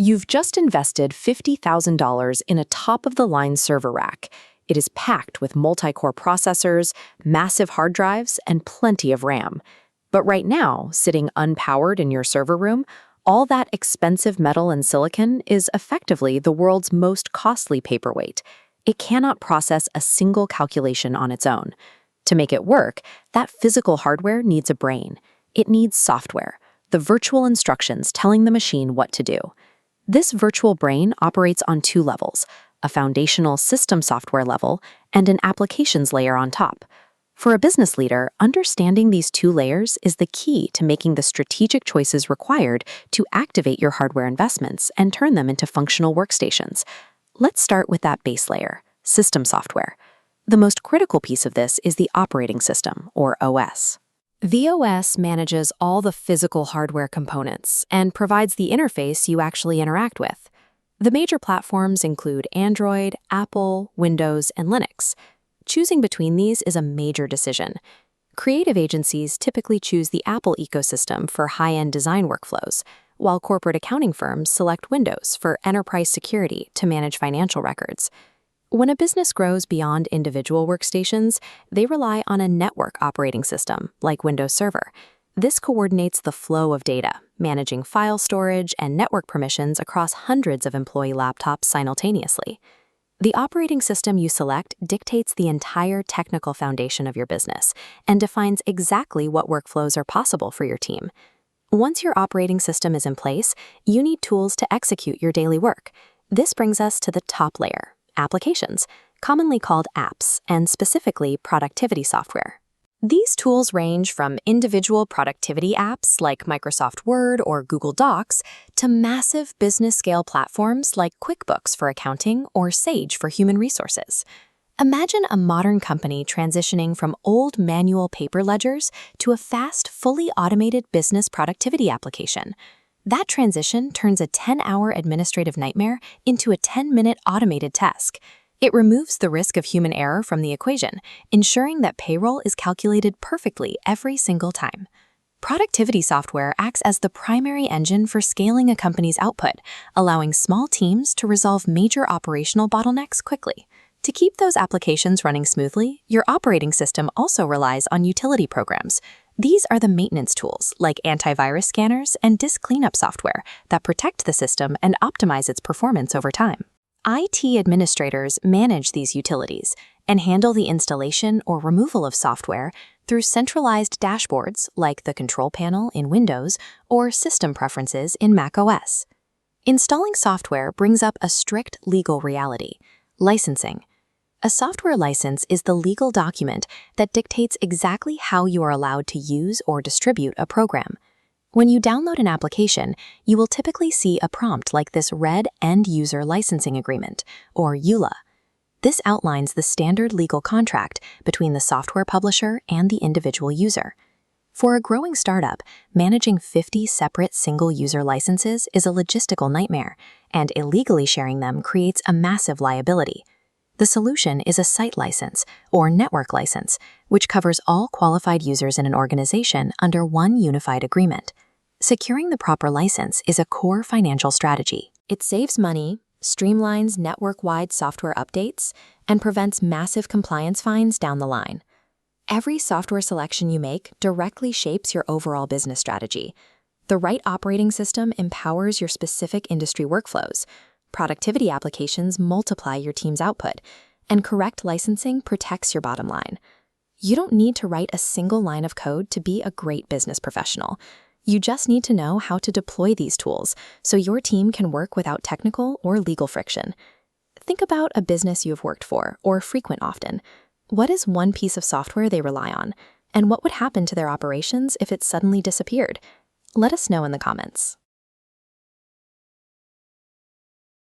You've just invested $50,000 in a top-of-the-line server rack. It is packed with multi-core processors, massive hard drives, and plenty of RAM. But right now, sitting unpowered in your server room, all that expensive metal and silicon is effectively the world's most costly paperweight. It cannot process a single calculation on its own. To make it work, that physical hardware needs a brain. It needs software, the virtual instructions telling the machine what to do. This virtual brain operates on two levels, a foundational system software level and an applications layer on top. For a business leader, understanding these two layers is the key to making the strategic choices required to activate your hardware investments and turn them into functional workstations. Let's start with that base layer, system software. The most critical piece of this is the operating system, or OS. The OS manages all the physical hardware components and provides the interface you actually interact with. The major platforms include Android, Apple, Windows, and Linux. Choosing between these is a major decision. Creative agencies typically choose the Apple ecosystem for high-end design workflows, while corporate accounting firms select Windows for enterprise security to manage financial records. When a business grows beyond individual workstations, they rely on a network operating system, like Windows Server. This coordinates the flow of data, managing file storage and network permissions across hundreds of employee laptops simultaneously. The operating system you select dictates the entire technical foundation of your business and defines exactly what workflows are possible for your team. Once your operating system is in place, you need tools to execute your daily work. This brings us to the top layer, applications, commonly called apps, and specifically productivity software. These tools range from individual productivity apps like Microsoft Word or Google Docs to massive business-scale platforms like QuickBooks for accounting or Sage for human resources. Imagine a modern company transitioning from old manual paper ledgers to a fast, fully automated business productivity application. That transition turns a 10-hour administrative nightmare into a 10-minute automated task. It removes the risk of human error from the equation, ensuring that payroll is calculated perfectly every single time. Productivity software acts as the primary engine for scaling a company's output, allowing small teams to resolve major operational bottlenecks quickly. To keep those applications running smoothly, your operating system also relies on utility programs. These are the maintenance tools, like antivirus scanners and disk cleanup software, that protect the system and optimize its performance over time. IT administrators manage these utilities and handle the installation or removal of software through centralized dashboards like the control panel in Windows or system preferences in macOS. Installing software brings up a strict legal reality: licensing. A software license is the legal document that dictates exactly how you are allowed to use or distribute a program. When you download an application, you will typically see a prompt like this Red End User Licensing Agreement, or EULA. This outlines the standard legal contract between the software publisher and the individual user. For a growing startup, managing 50 separate single-user licenses is a logistical nightmare, and illegally sharing them creates a massive liability. The solution is a site license, or network license, which covers all qualified users in an organization under one unified agreement. Securing the proper license is a core financial strategy. It saves money, streamlines network-wide software updates, and prevents massive compliance fines down the line. Every software selection you make directly shapes your overall business strategy. The right operating system empowers your specific industry workflows. Productivity applications multiply your team's output, and correct licensing protects your bottom line. You don't need to write a single line of code to be a great business professional. You just need to know how to deploy these tools so your team can work without technical or legal friction. Think about a business you have worked for or frequent often. What is one piece of software they rely on, and what would happen to their operations if it suddenly disappeared? Let us know in the comments.